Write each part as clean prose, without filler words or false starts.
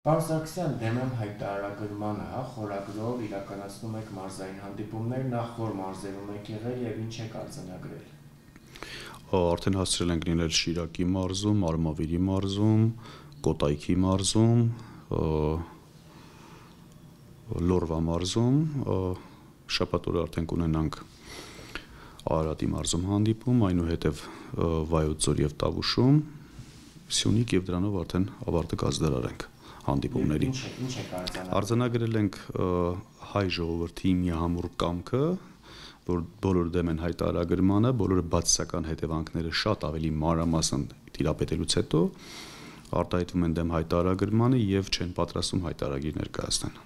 Պարզակցյան դեմ եմ հայտարարագրմանը, խորագրով իրականացնում եք մարզային հանդիպումներ, նախ որ մարզերում եք եղել եւ ինչ եք արձանագրել։ Արդեն հասցրել ենք լինել Շիրակի մարզում, Արմավիրի մարզում, Կոտայքի մարզում, Լորվա մարզում, շաբաթ օրը արդեն կունենանք Արարատի մարզում հանդիպում, այնուհետև Վայոց ձոր եւ Տավուշում, Սյունիք եւ դրանով արդեն ավարտը կազմարենք հանդիպումների։ Ինչ եք արձանագրել ենք հայ ժողովրդի միահամուռ կամքը, որ բոլորը դեմ են հայտարարագրմանը, բոլորը բացասական հետևանքները շատ ավելի մանրամասն տիրապետելուց հետո արտահայտվում են դեմ հայտարարագրմանը եւ չեն պատրաստում հայտարարագիր ներկայացնել։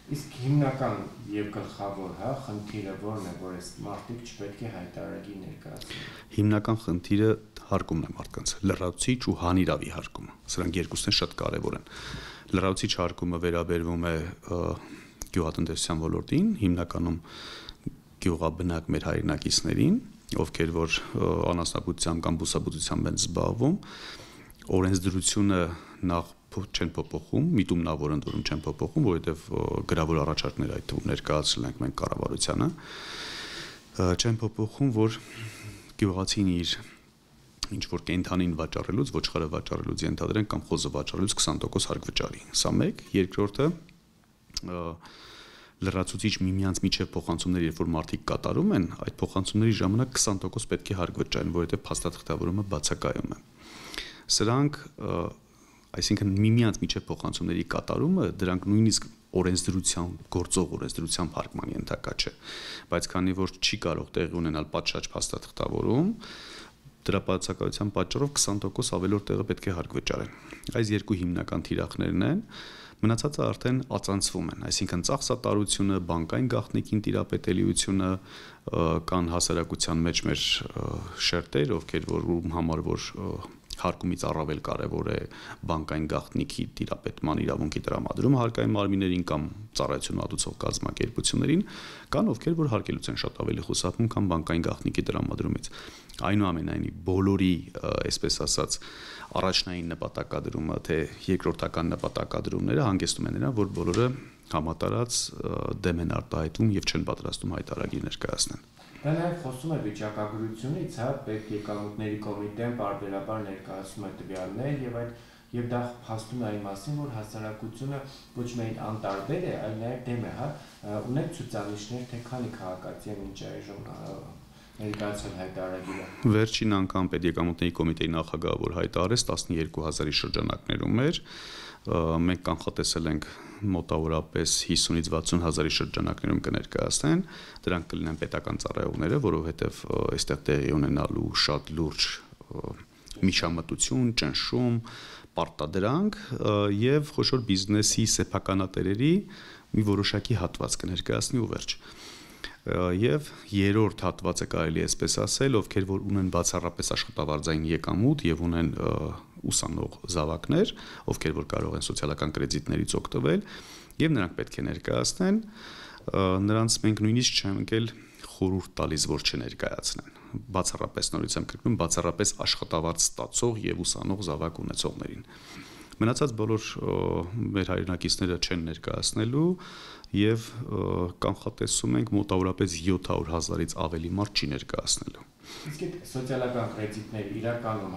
Իսկ հիմնական եւ գլխավոր, խնդիրը որն է, որ այս մարդիկ չպետք է հայտարարագիր ներկայացնեն։ Հիմնական խնդիրը հարկումն է մարդկանց, լրացուցիչ ու հանիրավի հարկումը։ Սրանք երկուսն են շատ կարեւոր են։ Լրացուցիչ հարկումը վերաբերվում է գյուղատնտեսության ոլորտին, հիմնականում գյուղաբնակ մեր հայրենակիցներին, ովքեր որ անասնաբուծությամբ կամ բուսաբուծությամբ են զբաղվում, օրենսդրությունը նախ չեն փոփոխում, միտումնավոր ընդորում չեն փոփոխում, որովհետև գրավոր առաջարկներ այդ թվում ներկայացրել ենք մենք կառավարությանը, չեն փոփոխում, որ գյուղացին իր ինչ որ կենթանին վաճառելուց, ոչխարը վաճառելուց ենթադրենք կամ խոզը վաճառելուց 20% հարկ վճարի։ Սա մեկ, երկրորդը լրացուցիչ միմյանց միջև փոխանցումներ, երբ որ մարդիկ կատարում են, այդ փոխանցումների ժամանակ 20% պետք է հարկ վճարեն, որովհետև փաստաթղթավորումը բացակայում է։ Սրանք, այսինքն միմյանց միջև փոխանցումների կատարումը, դրանք նույնիսկ օրենսդրության, գործող օրենսդրության հարկման ենթակա չէ, բայց քանի որ չի կարող տեղի ունենալ պատշաճ փաստաթղթավորում, դրա բացակայության պատճառով 20% ավելորդ տեղը պետք է հարկ վճարեն։ Այս երկու հիմնական թիրախներն են, մնացածը արդեն ածանցվում են, այսինքն ծախսատարությունը, բանկային գաղտնիքին տիրապետելիությունը, կան հասարակության մեջ մեր շերտեր, ովքեր որ համար որ հարկումից առավել կարևոր է բանկային գաղտնիքի տիրապետման իրավունքի տրամադրումը հարկային մարմիններին կամ ծառայություն մատուցող կազմակերպություններին, կան ովքեր որ հարկելուց են շատ ավելի խուսափում, քան բանկային գաղտնիքի տրամադրումից։ Այնուամենայնիվ բոլորի, այսպես ասած, առաջնային նպատակադրումը, թե երկրորդական նպատակադրումները հանգեցնում են նրան, որ բոլորը համատարած դեմ են արտահայտվում եւ չեն պատրաստում հայտարարագիր ներկայացնել։ Դա նաև խոսում է վիճակագրությունից, պետեկամուտների կոմիտեն պարբերաբար ներկայացնում է տվյալներ եւ դա փաստում է այն մասին, որ հասարակությունը ոչ միայն անտարբեր է, այլ նաև դեմ է, ունեք ցուցանիշներ, թե քանի քաղաքացի են մինչ այժմ ներկայացել հայտարարագիրը։ Վերջին անգամ պետեկամուտների կոմիտեի նախագահը որ հայտարարեց 12000-ի շրջանակներում էր, մենք կանխատեսել ենք մոտավորապես 50-ից 60,000-ի շրջանակներում կներկայացնեն, դրանք կլինեն պետական ծառայողները, որովհետև այստեղ տեղի ունենալու շատ լուրջ միջամտություն, ճնշում, պարտադրանք եւ խոշոր բիզնեսի սեփականատերերի մի որոշակի հատված կներկայացնի ու վերջ։ Եվ երրորդ հատվածը կարելի է այսպես ասել, ովքեր որ ունեն բացառապես աշխատավարձային եկամուտ եւ ունեն ուսանող զավակներ, ովքեր որ կարող են սոցիալական կրեդիտներից օգտվել, եւ նրանք պետք է ներկայացնեն, նրանց մենք նույնիսկ չենք էլ խորհուրդ տալիս, որ չներկայացնեն։ Բացառապես նորից եմ կրկնում, բացառապես աշխատավարձ ստացող եւ ուսանող զավակ ունեցողներին։ Մնացած բոլոր մեր հայրենակիցները չեն ներկայացնելու եւ կանխատեսում ենք մոտավորապես 700,000-ից ավելի մարդ չի ներկայացնելու։ Իսկ այդ սոցիալական կրեդիտները իրականում,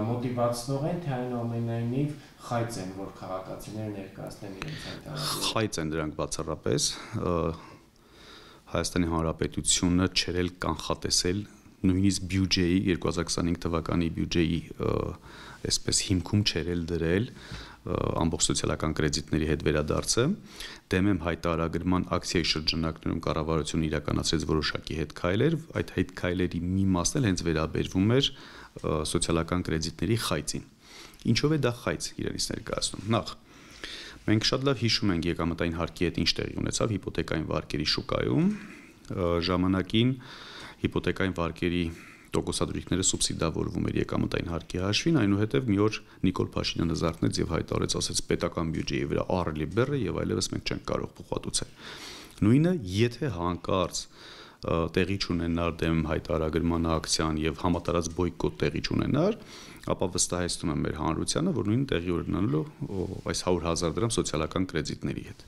մոտիվացնող են, թե այնուամենայնիվ խայծ են, որ քաղաքացիները ներկայացնեն իրենց հայտարարները։ Խայծ են դրանք բացառապես, Հայաստանի Հանրապետությունը չերել կանխատեսել նույնիսկ բյուջեի 2025 թվականի բյուջեի այսպես հիմքում չերել դրել ամբողջ սոցիալական կրեդիտների հետ վերադարձը, դեմ եմ հայտարարագրման ակցիայի շրջանակներում կառավարությունը իրականացրեց որոշակի հետքայլեր, այդ հետքայլերի մի մասն էլ հենց վերաբերվում էր սոցիալական կրեդիտների խայծին։ Ինչով է դա խայծ իրենից ներկայացնում։ Նախ մենք շատ լավ հիշում ենք եկամտային հարկի հետ ինչ տեղի ունեցավ հիպոթեկային վարկերի շուկայում, ժամանակին հիպոթեկային վարկերի տոկոսադրույքները սուբսիդավորվում էր եկամտային հարկի հաշվին, այնուհետև մի օր Նիկոլ Փաշինյանը զարթնեց եւ հայտարարեց, ասեց պետական բյուջեի վրա ահռելի բեռ է եւ այլևս մենք չենք կարող փոխհատուցել։ Նույնը, եթե հանկարծ տեղի չունենար դեմ հայտարարման ակցիան եւ համատարած բոյկոտ տեղի չունենար, ապա վստահեցնում եմ մեր հանրությանը, որ նույն տեղի ունենալու այս 100,000 դրամ սոցիալական կրեդիտների հետ։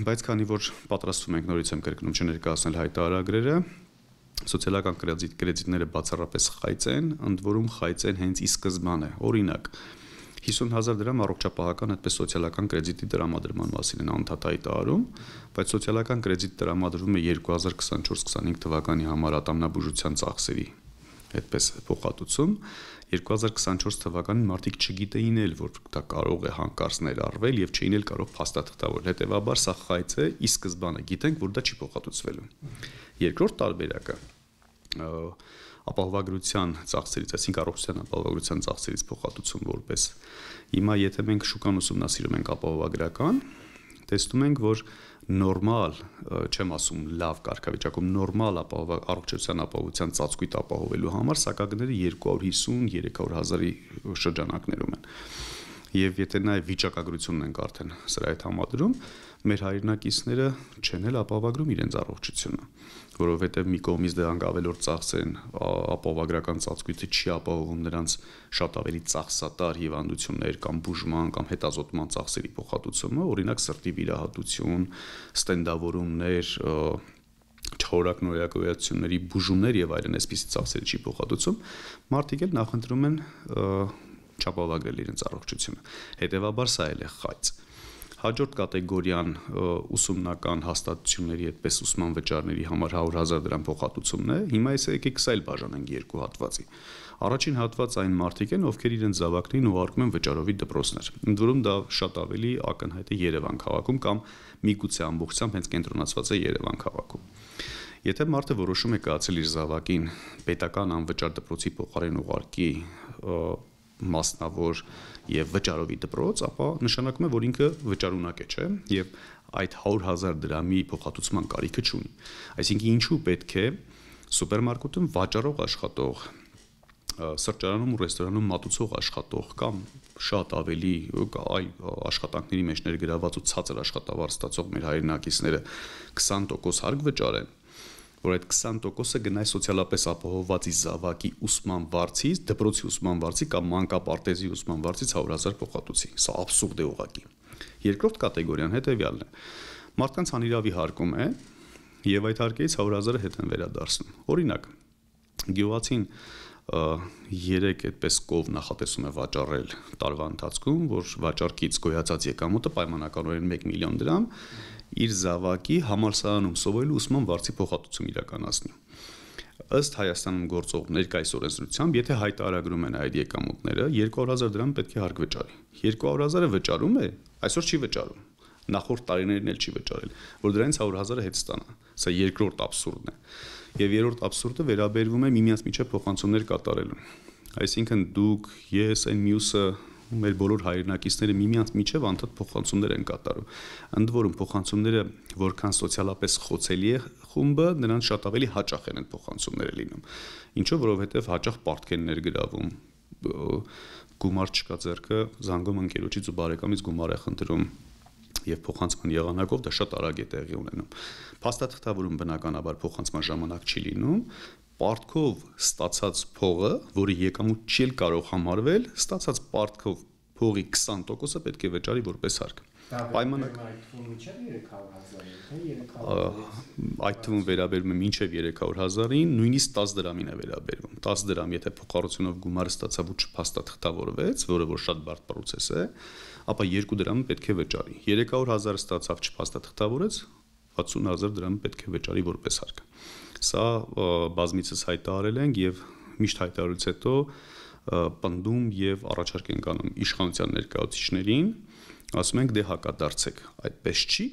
Բայց քանի որ պատրաստվում ենք նորից եմ կրկնում չներկայացնել հայտարարագրերը, սոցիալական կրեդիտները բացառապես խայծ են, ընդ որում խայծ են հենց ի սկզբանե։ Օրինակ 50,000 դրամ առողջապահական այդպես սոցիալական կրեդիտի տրամադրման մասին են անդադար հայտարարում, բայց սոցիալական կրեդիտ տրամադրվում է 2024-25 թվականի համար ատամնաբուժության ծախսերի այդպես փոխհատուցում 2024 թվականին մարդիկ չգիտեին էլ որ դա կարող է հանկարծ ներառվել եւ չէին էլ կարող փաստաթղթավորել հետեւաբար սա խայծ է ի սկզբանե գիտենք որ դա չի փոխհատուցվելու երկրորդ տարբերակը ապահովագրության ծախսերից այսինքն առողջության ապահովագրության ծախսերից փոխհատուցում որպես հիմա եթե մենք շուկան ուսումնասիրում ենք ապահովագրական տեսնում ենք որ նորմալ չեմ ասում լավ կարգավիճակում նորմալ առողջության ապահովության ծածկույթ ապահովելու համար սակագները 250-300,000-ի շրջանակներում են եւ եթե նաեւ վիճակագրությունն ենք արդեն սրա հետ համադրում մեր հայրենակիցները չեն էլ ապահովագրում իրենց առողջությունը որովհետեւ մի կողմից դրանք ավելորդ ծախս են ապահովագրական ծածկույթը չի ապահովում նրանց շատ ավելի ծախսատար հիվանդություններ կամ բուժման կամ հետազոտման ծախսերի փոխհատուցումը օրինակ սրտի վիրահատություն ստենդավորումներ չորակ նորակոյացությունների բուժումներ եւ այլն այսպիսի ծախսերի չի փոխհատուցում մարդիկ էլ նախընտրում են չապահովագրել իրենց առողջությունը հետեւաբար սա էլ է խայծ Հաջորդ կատեգորիան ուսումնական հաստատությունների այդպես ուսման վճարների համար 100,000 դրամ փոխհատուցումն է։ Հիմա եկեք սա էլ բաժանենք երկու հատվածի։ Առաջին հատվածը այն մարդիկ են, ովքեր իրենց զավակներին ուղարկում են վճարովի դպրոցներ։ Ընդ որում դա շատ ավելի ակնհայտ է Երևան քաղաքում կամ միգուցե ամբողջությամբ հենց կենտրոնացված է Երևան քաղաքում։ Եթե մարդը որոշում է կայացել իր զավակին պետական անվճար դպրոցի փոխարեն ուղարկի մասնավոր եւ վճարովի դպրոց, ապա նշանակում է, որ ինքը վճարունակ է, չէ՞, եւ այդ 100,000 դրամի փոխհատուցման կարիքը չունի։ Այսինքն ինչու պետք է սուպերմարկետում վաճառող աշխատող, սրճարանում ու ռեստորանում մատուցող աշխատող կամ շատ ավելի այլ աշխատանքների մեջ ներգրաված ու ցածր աշխատավարձ ստացող մեր հայրենակիցները 20% հարկ վճարեն որ այդ 20%-ը գնա սոցիալապես ապահովվածի զավակի ուսման վարձից, դպրոցի ուսման վարձի կամ մանկապարտեզի ուսման վարձից 100,000 փոխհատուցի։ Սա աբսուրդ է ուղղակի։ Երկրորդ կատեգորիան հետևյալն է։ Մարդկանց անիրավի հարկում է եւ այդ հարկից 100,000-ը հետ են վերադարձնում։ Օրինակ, գյուղացին 3 այդպես կով նախատեսում է վաճառել տարվա ընթացքում, որ վաճառքից գոյացած եկամուտը պայմանականորեն 1 միլիոն դրամ իր զավակի համալսարանում սովորելու ուսման վարձի փոխհատուցում իրականացնի։ Ըստ Հայաստանում գործող ներկայիս օրենսդրությամբ, եթե հայտարարագրում են այդ եկամուտները, 200,000 դրամ պետք է հարկ վճարի։ 200,000-ը վճարում է, այսօր չի վճարում։ Նախորդ տարիներին էլ չի վճարել, որ դրանից 100,000-ը հետ ստանա։ Սա երկրորդ աբսուրդն է։ Եվ երրորդ աբսուրդը վերաբերվում է միմյանց միջև փոխանցումներ կատարելուն։ Այսինքն դուք, ես, այն մյուսը մեր բոլոր հայրենակիցները միմյանց միջև անդադ փոխանցումներ են կատարում։ Ընդ որում փոխանցումները որքան սոցիալապես խոցելի է խումբը, նրանց շատ ավելի հաճախ են փոխանցումները լինում։ Ինչու՞, որովհետև հաճախ պարտք են ներգրավում։ Գումար չկա ձեռքը, զանգում ընկերոջից ու բարեկամից գումար է խնդրում եւ փոխանցման եղանակով դա շատ արագ է տեղի ունենում։ Փաստաթղթավորում բնականաբար փոխանցման ժամանակ չի լինում, պարտքով ստացած փողը, որը եկամուտ չի կարող համարվել, ստացած պարտքով փողի 20%-ը պետք է վճարի որպես հարկ։ Պայմանական այդ թվում վերաբերում է մինչև 300,000-ին, նույնիսկ 10 դրամին է վերաբերվում։ 10 դրամ, եթե փոխառությունով գումարը ստացավ ու չփաստաթղթավորվեց, որը որ շատ բարդ process է, ապա 2 դրամը պետք է վճարի։ 300,000 ստացավ չփաստաթղթավորեց, 60,000 դրամը պետք է վճարի որպես հարկ։ Սա բազմիցս հայտարարել ենք եւ միշտ հայտարարից հետո պնդում եւ առաջարկ ենք անում իշխանության ներկայացուցիչներին, ասում ենք դե հակադարձեք, այդպես չի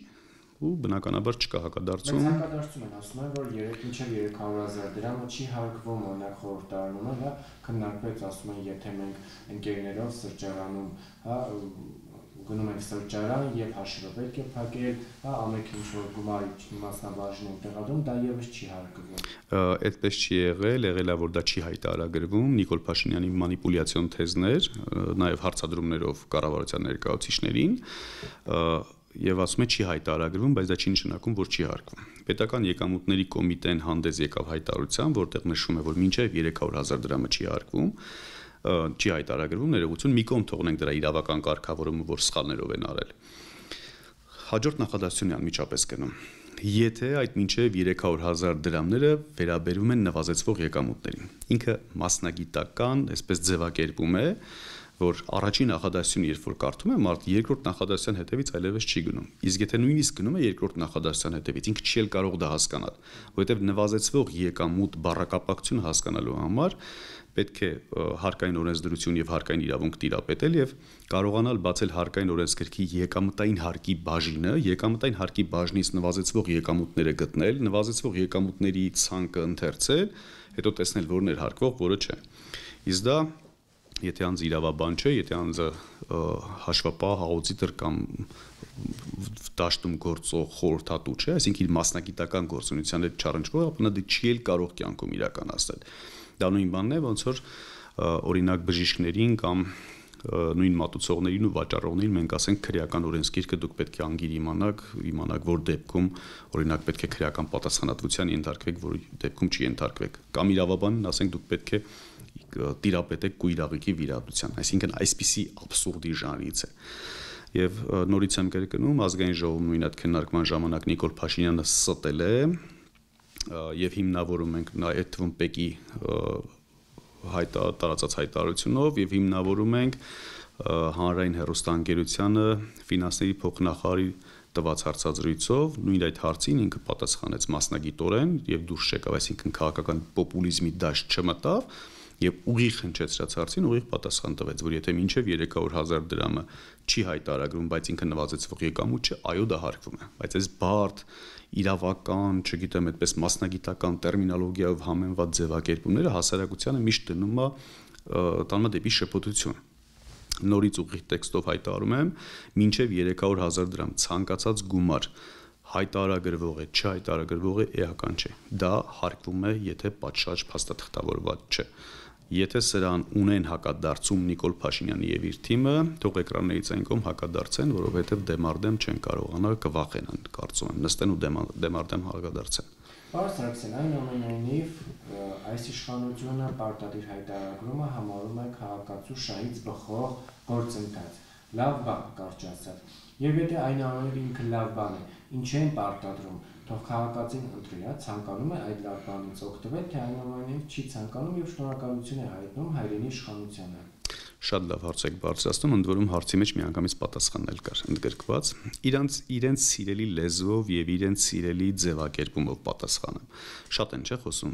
ու բնականաբար չկա հակադարձում։ Բայց հակադարձում են ասում են որ 3,000 դրամը չի հարկվում, օրինակ խորհրդարանում է, հա, քննարկվեց ասում են եթե մենք ընկերներով սրճարանում, հա, գնում ենք սրճարան եւ հաշիվը պետք է փակել, հա, ամեն ինչ որ գումարի մասնաբաժին են տեղադրում, դա եւս չի հարկվում։ Այդպես չի եղել է որ դա չի հայտարարագրվում, Նիկոլ Փաշինյանի մանիպուլյացիոն թեզներ, նաեւ հարցադրումներով կառավարության ներկայացուցիչներին, եւ ասում է չի հայտարարվում, բայց դա չի նշանակում, որ չի հարկվում։ Պետական եկամուտների կոմիտեն հանդես եկավ հայտարարությամբ, որտեղ նշվում է, որ մինչև 300,000 դրամը չի հարկվում, չի հայտարարվում ներողություն, մի կողմ թողնենք դրա իրավական կարգավորումը, որ սխալներով են արել։ Հաջորդ նախադասությունն անմիջապես գնում։ Եթե այդ մինչև 300,000 դրամները վերաբերում են նվազեցվող եկամուտներին։ Ինքը մասնագիտական, այսպես ձևակերպում է, որ առաջին նախադասությունը երբ որ կարդում է մարդ երկրորդ նախադասության հետևից այլևս չի գնում։ Իսկ եթե նույնիսկ գնում է երկրորդ նախադասության հետևից, ինքը չի էլ կարող դա հասկանալ, որովհետև նվազեցվող եկամուտ բառակապակցությունը հասկանալու համար պետք է հարկային օրենսդրություն եւ հարկային իրավունք տիրապետել եւ կարողանալ բացել հարկային օրենսգրքի եկամտային հարկի բաժինը, եկամտային հարկի բաժնից նվազեցվող եկամուտները գտնել, նվազեցվող եկամուտների ցանկը ընթերցել, հետո տեսնել որն է հարկվող, որը չէ։ Իսկ դա եթե անձը իրավաբան չէ, եթե անձը հաշվապահ, աուդիտոր կամ դաշտում գործող խորհրդատու չէ, այսինքն իր մասնագիտական գործունեության հետ չառնչվող, ապա նա չի էլ կարող կյանքում իրականացնել։ Դա նույն բանն է, ոնց որ օրինակ բժիշկներին կամ նույն մատուցողներին ու վաճառողներին մենք ասենք քրեական օրենսգիրքը դուք պետք է անգիր իմանաք, որ դեպքում օրինակ պետք է քրեական պատասխանատվության ենթարկվեք, որ դեպքում չի ենթարկվեք։ Կամ իրավաբանին ասենք դուք պետք է տիրապետեք կույրաղիկի վիրահատության, այսինքն այսպիսի աբսուրդի ժանրից է։ Եվ նորից եմ կրկնում, ազգային ժողովում նույն այդ քննարկման ժամանակ Նիկոլ Փաշինյանը ստել է եւ հիմնավորում ենք այդ թվում ՊԵԿ-ի տարածած հայտարարությունով եւ հիմնավորում ենք հանրային հեռուստաընկերությանը ֆինանսների փոխնախարարի տված հարցազրույցով նույն այդ հարցին ինքը պատասխանեց մասնագիտորեն եւ դուրս եկավ, այսինքն քաղաքական պոպուլիզմի դաշտ չմտավ եւ ուղիղ հնչեցրած հարցին ուղիղ պատասխան տվեց, որ եթե մինչեւ 300,000 դրամը չի հայտարարվում, բայց ինքը նվազեցվող եկամուտ չէ, այո դա հարկվում է, բայց այս բարդ իրավական, չգիտեմ, այդպես մասնագիտական տերմինոլոգիայով համեմված ձևակերպումները հասարակությանը միշտ տանում է դեպի շփոթություն։ Նորից ուղիղ տեքստով հայտարարում եմ, մինչև 300,000 դրամ ցանկացած գումար հայտարարագրվող է, չհայտարարագրվող է, էական չէ։ Դա հարկվում է, եթե պատշաճ փաստաթղթավորված չէ։ Եթե սրան ունեն հակադարձում Նիկոլ Փաշինյանը եւ իր թիմը, թող էկրաններից այն կողմ հակադարձեն, որովհետեւ դեմարդեմ չեն կարողանա, կվախենան, կարծում եմ, նստեն ու դեմարդեմ հակադարձեն։ Պարզ Սարգսյան, այնուամենայնիվ այս իշխանությունը պարտադիր հայտարարումը համարում է քաղաքացու շահից բխող գործընթաց։ Լավ բան, կարճ ասած։ Եվ եթե այնուամենայնիվ ինքը լավ բան է, ինչ են պարտադրում, թող քաղաքացին ընտրի, ցանկանում է այդ լավ բանից օգտվել, թե այնուամենայնիվ չի ցանկանում եւ շնորհակալություն է հայտնում հայրենի իշխանությանը։ Շատ լավ հարց եք բարձրացնում, ընդ որում հարցի մեջ միանգամից պատասխաննել կար ընդգրկված։ Իրենց սիրելի լեզվով եւ իրենց սիրելի ձևակերպումով պատասխանը։ Շատ են չէ խոսում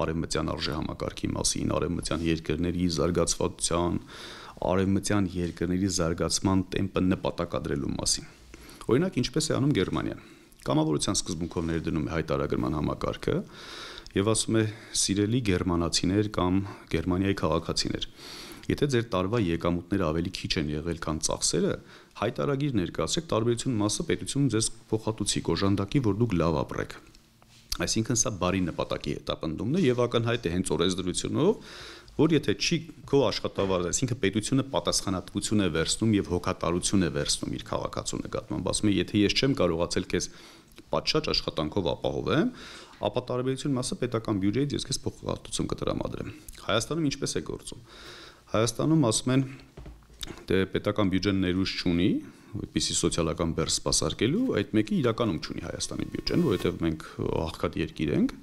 արևմտյան արժեհամակարգի մասին, արևմտյան երկրների զարգացվածության, արևմտյան երկրների զարգացման տեմպը նպատակադրելու մասին։ Օրինակ, ինչպես է անում Գերմանիան։ Կամավորության սկզբունքով ներդնում է հայտարարման համակարգը եւ ասում է՝ սիրելի գերմանացիներ կամ Գերմանիայի քաղաքացիներ, եթե ձեր տարվա եկամուտները ավելի քիչ են եղել, քան ծախսերը, հայտարարագիր ներկայացրեք, տարբերություն մասը պետությունում ձեզ փոխհատուցի, կոժանդակի, որ դուք լավ ապրեք։ Այսինքն սա բարի նպատակի հետապնդումն է եւ ակնհայտ է հենց օրենսդրությունով, որ եթե չի քո աշխատավարձը, այսինքն պետությունը պատասխանատվություն է վերցնում եւ հոգատարություն է վերցնում իր քաղաքացու նկատմամբ, ասում է, եթե ես չեմ կարողացել քեզ պատշաճ աշխատանքով ապահովեմ, ապա տարբերություն մասը պետական բյուջեից ես քեզ փոխհատուցում կտրամադրեմ։ Հայաստանում ինչպես է գործում։ Հայաստանում ասում են, դե պետական բյուջեն ներուժ չունի, այդպիսի սոցիալական բեռ սպասարկելու, այդ մեկը իրականում չունի Հայաստանի բյուջեն, որովհետև մենք աղքատ երկիր ենք։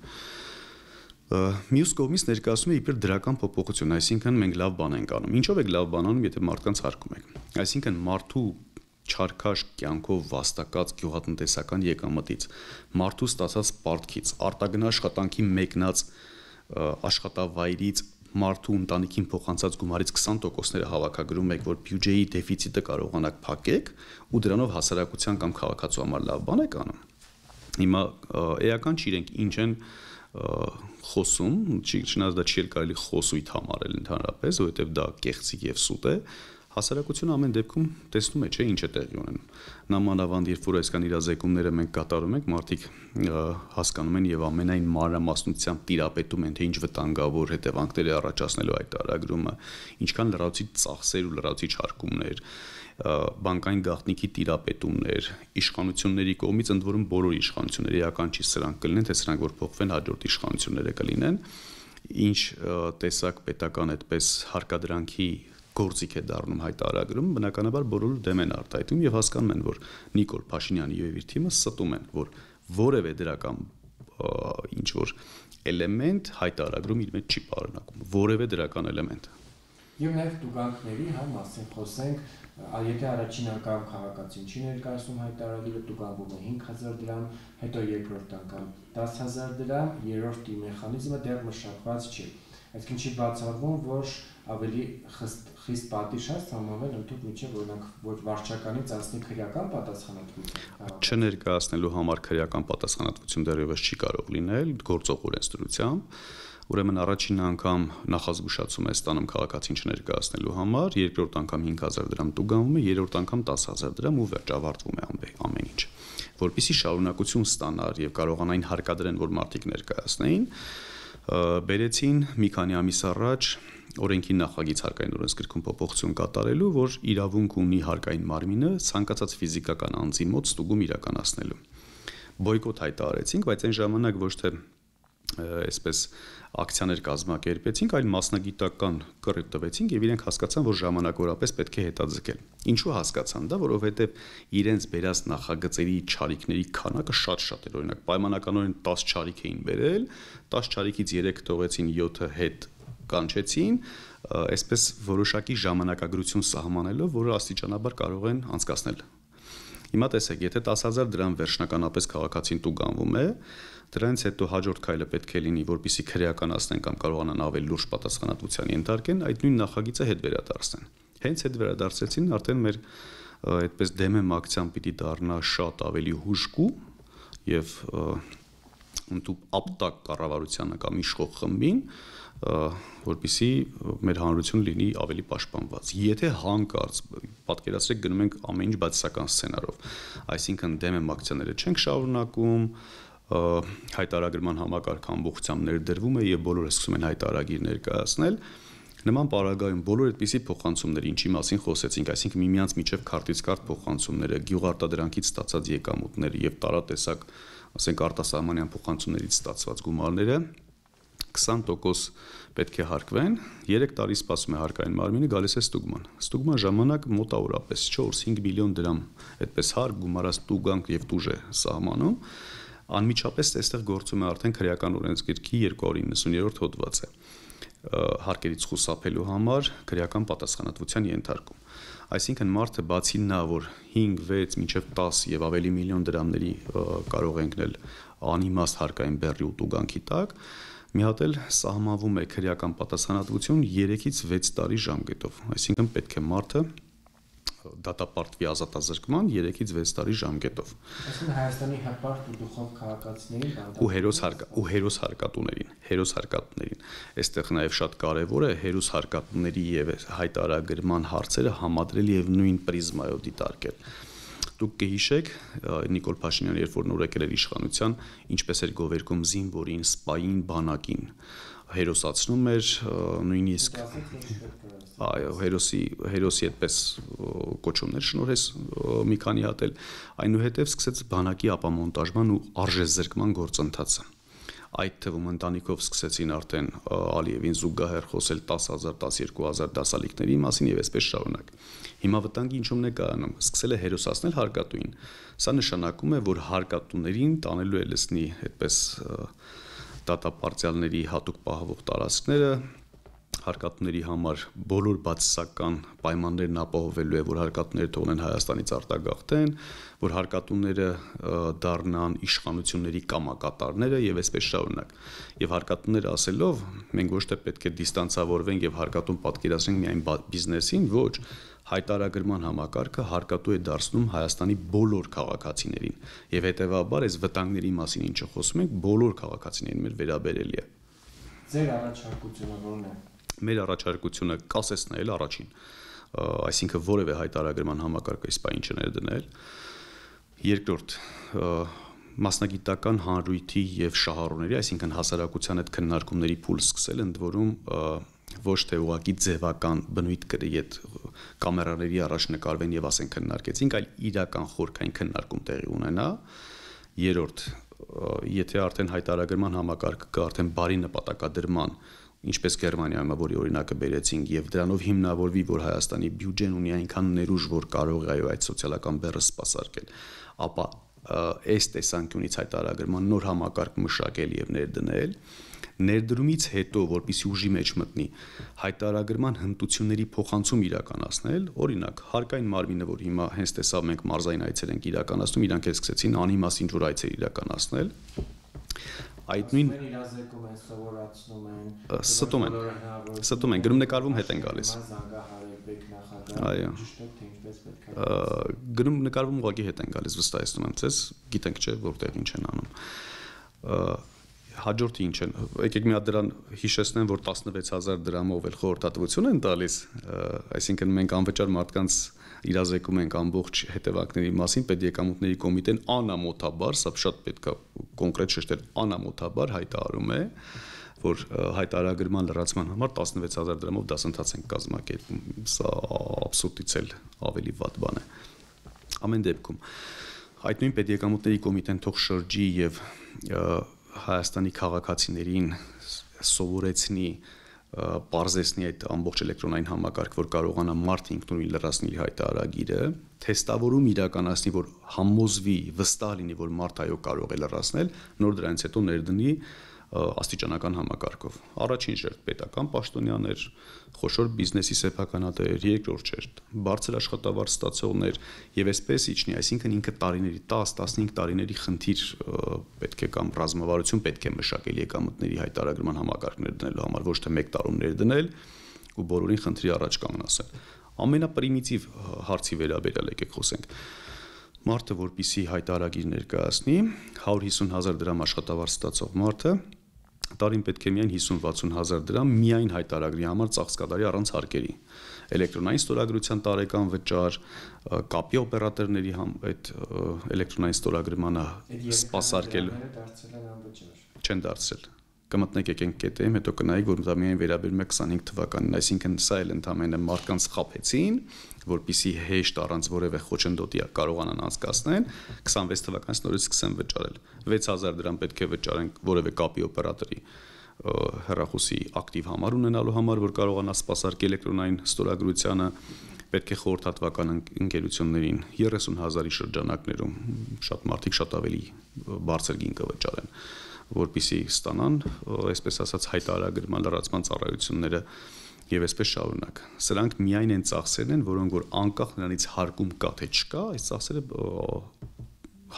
Մյուս կողմից ներկայացնում է իբր դրական փոփոխություն, այսինքն մենք լավ բան ենք անում։ Ինչով եք լավ բան անում, եթե մարդկանց հարկում եք։ Այսինքն մարդու չարքաշ կյանքով վաստակած գյուղատնտեսական եկամտից, մարդու ստացած պարտքից, արտագնա աշխատանքի մեկնած աշխատավայրից մարդու ընտանիքին փոխանցած գումարից 20%-ները հավաքագրում եք, որ բյուջեի դեֆիցիտը կարողանաք փակեք ու դրանով հասարակության կամ քաղաքացու համար լավ բան եք անում։ Հիմա էական չիրենք ինչ են խոսում, չնայած դա չի էլ կարելի խոսույթ համարել ընդհանրապես, որովհետև դա կեղծիք եւ սուտ է, հասարակությունը ամեն դեպքում տեսնում է, չէ, ինչ է տեղի ունենում։ Նամանավանդ երբ որ այսքան իրազեկումները մենք կատարում ենք, մարդիկ հասկանում են եւ ամենայն մանրամասնությամբ տիրապետում են, թե ինչ վտանգավոր հետևանքներ է առաջացնելու այդ տարագրումը, ինչքան լրացուցիչ ծախսեր ու լրացուցիչ հարկումներ, բանկային գաղտնիքի տիրապետումներ, իշխանությունների կողմից ընդ որում բոլոր իշխանությունները իրական չի սրանք կլինեն, թե սրանք որ փոխվեն հաջորդ իշխանությունները կլինեն, ինչ տեսակ պետական այդպես հարկադրանքի գործիք է դառնում հայտարարում, բնականաբար բոլորը դեմ են արտահայտում եւ հասկանում են, որ Նիկոլ Փաշինյանը եւ իր թիմը ստում են, որ որևէ դրական ինչ որ էլեմենտ հայտարարում իր մեջ չի պարունակում, որևէ դրական էլեմենտ։ Եվ նաև տուգանքների մասին խոսենք, եթե առաջին անգամ քաղաքացին չի ներկայացնում հայտարարը, տուգանվում է 5000 դրամ, հետո երկրորդ անգամ 10000 դրամ, երրորդի մեխանիզմը դեռ մշակված չի։ Այսինքն չի բացառվում, որ ավելի խիստ պատիժ է սահմանվել ընդհանուր միջև օրինակ ոչ վարչականից անցնի քրեական պատասխանատվություն։ Չներկայացնելու համար քրեական պատասխանատվություն դեռևս չի կարող լինել գործող օրենսդրությամբ։ Ուրեմն առաջին անգամ նախազգուշացում է ստանում քաղաքացին չներկայացնելու համար, երկրորդ անգամ 5000 դրամ տուգանվում է, երրորդ անգամ 10000 դրամ ու վերջավարտվում է ամեն ինչ։ Որպեսզի շարունակություն ստանար եւ կարողանային հարկադրեն, որ մարդիկ ներկայացնեին, բերեցին մի քանի ամիս առաջ օրենքի նախագիծ հարկային օրենսգրքում փոփոխություն կատարելու, որ իրավունք ունի հարկային մարմինը ցանկացած ֆիզիկական անձի մոտ ստուգում իրականացնելու։ Բոյկոտ հայտարարեցինք, բայց այն ժամանակ ոչ թե այսպես ակցիաներ կազմակերպեցինք, այլ մասնագիտական կռիվ տվեցինք եւ իրենք հասկացան, որ ժամանակավորապես պետք է հետաձգել։ Ինչու հասկացան դա, որովհետեւ իրենց բերած նախագծերի չարիքների քանակը շատ էր, օրինակ պայմանականորեն 10 չարիք էին բերել, 10 չարիքից 3 թողեցին 7-ը հետ կանչեցին, այսպես որոշակի ժամանակագրություն սահմանելով, որը աստիճանաբար կարող են անցկացնել։ Հիմա տեսեք, եթե 10000 դրամ վերջնականապես քաղաքացին տուգանվում է, դրանից հետո հաջորդ քայլը պետք է լինի, որպեսզի քրեականացնեն կամ կարողանան ավելի լուրջ պատասխանատվության ենթարկեն, այդ նույն նախագիծը հետ վերադարձնեն։ Հենց հետ վերադարձեցին, արդեն մեր այդպես դեմեմ ակցիան պիտի դառնա շատ ավելի հուժկու եւ ընդհանուր ապտակ կառավարությանը կամ իշխող խմբին, որպեսզի մեր հանրությունը լինի ավելի պաշտպանված։ Եթե հանկարծ պատկերացրեք գնում ենք ամեն ինչ բացասական սցենարով, այսինքն դեմեմ ակցիաները չենք շարունակում, հայտարարման համակարգ ամբողջությամբ ներդրվում է եւ բոլորը սկսում են հայտարարագիր ներկայացնել, նման պարագայում բոլոր այդպիսի փոխանցումներ, ինչի մասին խոսեցինք, այսինքն միմյանց միջև քարտից քարտ փոխանցումները, գյուղարտադրանքից ստացած եկամուտները եւ տարատեսակ, ասենք արտասահմանյան փոխանցումներից ստացված գումարները 20% պետք է հարկվեն, 3 տարի սպասում է հարկային մարմինը, գալիս է ստուգման։ Ստուգման ժամանակ մոտավորապես 4-5 միլիոն դրամ այդպես հարկ գումարած տուգանք եւ տուժ է սահմանում, անմիջապես այստեղ գործում է արդեն քրեական օրենսգրքի 290-րդ հոդվածը հարկերից խուսափելու համար քրեական պատասխանատվության ենթարկում։ Այսինքն մարդը բացի նա, որ 5, 6, մինչև 10 եւ ավելի միլիոն դրամների կարող է ընկնել անիմաստ հարկային բեռի ու տուգանքի տակ, մի հատ էլ սահմանվում է քրեական պատասխանատվություն 3-ից 6 տարի ժամկետով, այսինքն պետք է մարդը դատապարտվի ազատազրկման 3-ից 6 տարի ժամկետով։ Այսինքն Հայաստանի հպարտ ու դուխով քաղաքացիներին ու հերոս հարկատուներին։ Այստեղ նաև շատ կարևոր է հերոս հարկատուների եւ հայտարարագրման հարցերը համադրել եւ նույն պրիզմայով դիտարկել։ Դուք կհիշեք Նիկոլ Փաշինյանը, երբ որ նոր եկել էր իշխանության, ինչպես էր գովերգում զինվորին, սպային, բանակին, հերոսացնում էր նույնիսկ հերոսի այդպես կոչումներ շնորհես մի քանի հատ էլ, այնուհետև սկսեց բանակի ապամոնտաժման ու արժեզրկման գործընթացը։ Այդ թվում ընտանիքով սկսեցին արդեն Ալիևին զուգահեռ խոսել 10000, 12000 դասալիկների մասին եւ այսպես շարունակ։ Հիմա վտանգի ինչումն է կայանում, սկսել է հերոսացնել հարկատուին։ Սա նշանակում է, որ հարկատուներին տանելու է լսնի այդպես դատապարտյալների հատուկ պահվող տարածքները, հարկատուների համար բոլոր բացասական պայմաններն ապահովելու է, որ հարկատուները թողնեն Հայաստանից արտագաղթեն, որ հարկատուները դառնան իշխանությունների կամակատարները եւ այսպես շարունակ։ Եվ հարկատուները ասելով, մենք ոչ թե պետք է դիստանցավորվենք եւ հարկատուն պատկերացնենք միայն բիզնեսին, ոչ, հայտարարագրման համակարգը հարկատու է դարձնում Հայաստանի բոլոր քաղաքացիներին եւ հետեւաբար այս վտանգների մասին ինչը խոսում ենք, բոլոր քաղաքացիներին մեր վերաբերելի է։ Ձեր առաջարկությունը ո՞րն է։ Մեր առաջարկությունը կասեցնել առաջին, այսինքն որևէ հայտարարագրման համակարգ այս պահին չներդնել։ Երկրորդ, մասնագիտական հանրույթի եւ շահառուների, այսինքն հասարակության հետ քննարկումների փուլ սկսել, ընդ որում ոչ թե ուղղակի ձևական բնույթ կրի այդ կամերաների առաջ նկարվեն եւ ասեն քննարկեցինք, այլ իրական խորքային քննարկում տեղի ունենա։ Երրորդ, եթե արդեն հայտարարագրման համակարգը կա արդեն բարի նպատակադրման, ինչպես Գերմանիայում, որի օրինակը բերեցինք, եւ դրանով հիմնավորվի, որ Հայաստանի բյուջեն ունի այնքան ներուժ, որ կարող է այդ սոցիալական բեռը սպասարկել, ապա այս տեսանկյունից հայտարարագրման նոր համակարգ մշակել եւ ներդնել, ներդրումից հետո, որպեսզի ուժի մեջ մտնի, հայտարարագրման հմտությունների փոխանցում իրականացնել, օրինակ, հարկային մարմինը, որ հիմա հենց տեսավ մենք մարզային այցեր ենք իրականացնում, իրանք էլ սկսեցին անիմաստ ինչ-որ այցեր իրականացնել, այդ նույն իրազեկում են, սովորացնում են, ստում են, գրում նկարվում հետ են գալիս։ Այո։ Գրում նկարվում ուղղակի հետ են գալիս, վստահեցնում եմ ձեզ, գիտենք չէ, որտեղ ինչ են անում։ Հաջորդը ինչ են, եկեք մի հատ դրան հիշեցնեմ, որ 16000 դրամով էլ խորհրդատվություն են տալիս, այսինքն մենք անվճար մարդկանց իրազեկում ենք ամբողջ հետևանքների մասին, պետեկամուտների կոմիտեն անամոթաբար, սա շատ պետք է կոնկրետ շեշտել, անամոթաբար հայտարարում է, որ հայտարարագրման լրացման համար 16000 դրամով դասընթաց են կազմակերպում, սա աբսուրդից էլ ավելի վատ բան է։ Ամեն դեպքում, այդ նույն պետեկամուտների կոմիտեն թող շրջի եւ Հայաստանի քաղաքացիներին սովորեցնի, պարզեցնի այդ ամբողջ էլեկտրոնային համակարգ, որ կարողանա մարդը ինքնուրույն լրացնել իր հայտարարագիրը, թեստավորում իրականացնի, որ համոզվի, վստահ լինի, որ մարդը այո կարող է լրացնել, նոր դրանից հետո ներդնի աստիճանական համակարգով։ Առաջին շերտ պետական պաշտոնյաներ, խոշոր բիզնեսի սեփականատերեր, երկրորդ շերտ բարձր աշխատավարձ ստացողներ եւ այսպես իջնի, այսինքն ինքը տարիների 10-15 տարիների խնդիր պետք է կամ ռազմավարություն պետք է մշակել եկամուտների հայտարարման համակարգներ դնելու համար, ոչ թե 1 տարում ներդնել ու բոլորին խնդրի առաջ կանգնացնել։ Ամենապրիմիտիվ հարցի վերաբերյալ եկեք խոսենք։ Մարդը, որպեսզի հայտարարագիր ներկայացնի, 150,000 դրամ աշխատավարձ ստացող մարդը տարին պետք է միայն 50-60,000 դրամ միայն հայտարարագրի համար ծախս կատարի առանց հարկերի։ Էլեկտրոնային ստորագրության տարեկան վճար, կապի օպերատորների այդ էլեկտրոնային ստորագրմանը սպասարկել չեն դարձրել։ Կմտնեք եկենք կետեմ, հետո կնայեք, որ դա միայն վերաբերում է 25 թվականին, այսինքն սա էլ ընդհանրապես մարդկանց խաբեցին, որպեսզի հեշտ առանց որևէ խոչընդոտի կարողանան անցկացնել, 26 թվականից նորից սկսեն վճարել։ 6000 դրամ պետք է վճարեն որևէ կապի օպերատորի հեռախոսի ակտիվ համար ունենալու համար, որ կարողանա սպասարկել էլեկտրոնային ստորագրությանը, պետք է խորհրդատվական ընկերություններին 30,000-ի շրջանակներում շատ մարդիկ շատ ավելի բարձր գին կվճարեն, որպեսզի ստանան, այսպես ասած, հայտարարագրման լրացման ծառայությունները եւ այսպես շարունակ։ Սրանք միայն այն ծախսերն են, որոնք որ անկախ նրանից հարկում կա թե չկա, այս ծախսերը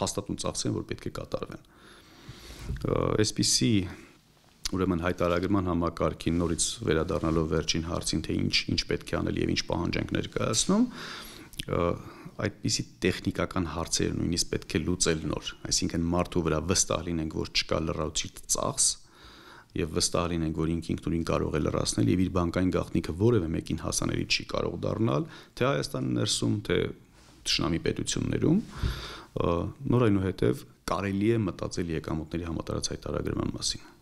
հաստատուն ծախսեր են, որ պետք է կատարվեն։ Այսպիսի ուրեմն հայտարարագրման համակարգին նորից վերադառնալով վերջին հարցին, թե ինչ պետք է անել եւ ինչ պահանջ ենք ներկայացնում, այդպիսի տեխնիկական հարցեր նույնիսկ պետք է լուծել նոր, այսինքն մարդու վրա վստահ լինենք, որ չկա լրացուցիչ ծախս եւ վստահ լինենք, որ ինքնուրույն կարող է լրացնել եւ իր բանկային գաղտնիքը որևէ մեկին հասանելի չի կարող դառնալ, թե Հայաստանի ներսում, թե թշնամի պետություններում, նոր այնուհետև կարելի է մտածել եկամուտների համատարած հայտարարման մասին։